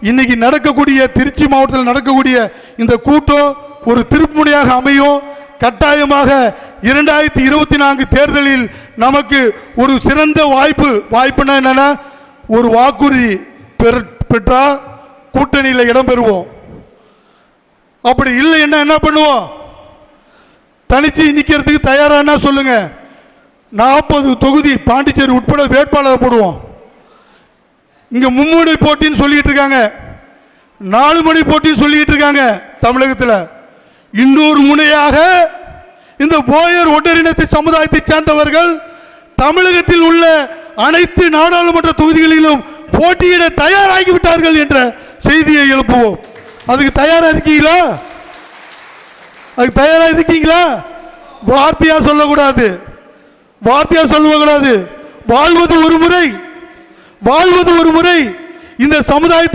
இன்னைக்கு நடக்கக்கூடிய திருச்சி மாவட்டத்தில் நடக்கக்கூடிய இந்த கூட்டம் ஒரு திருப்புமுனையாக அமையும். கட்டாயமாக 2024 தேர்தலில் நமக்கு ஒரு சிறந்த வாய்ப்புனா என்னன்னா, ஒரு வாக்குறுதி பெற்றா கூட்டணியில் இடம் பெறுவோம். அப்படி இல்லைன்னா என்ன பண்ணுவோம்? தனிச்சு நிக்கிறதுக்கு தயாரா சொல்லுங்க. 40 தொகுதி பாண்டிச்சேரி உட்பட வேட்பாளர் போடுவோம். இங்க மும்முனை போட்டின்னு சொல்லிட்டு இருக்காங்க, 4 முனை போட்டின்னு சொல்லிட்டு இருக்காங்க. தமிழகத்தில் இன்னொரு முனையாக இந்த போயர் ஒட்டரினத்தை சமுதாயத்தை சேர்ந்தவர்கள் தமிழகத்தில் உள்ள அனைத்து நாடாளுமன்ற தொகுதிகளிலும் போட்டியிட தயாராகிவிட்டார்கள் என்ற செய்தியை எழுப்புவோம். அதுக்கு தயாரா இருக்கீங்களா? அதுக்கு தயாரா இருக்கீங்களா? வார்த்தையா சொல்லக்கூடாது, வார்த்தையா சொல்லக்கூடாது. வாழ்வது ஒரு முறை, வாழ்வது ஒரு முறை. இந்த சமுதாயத்தை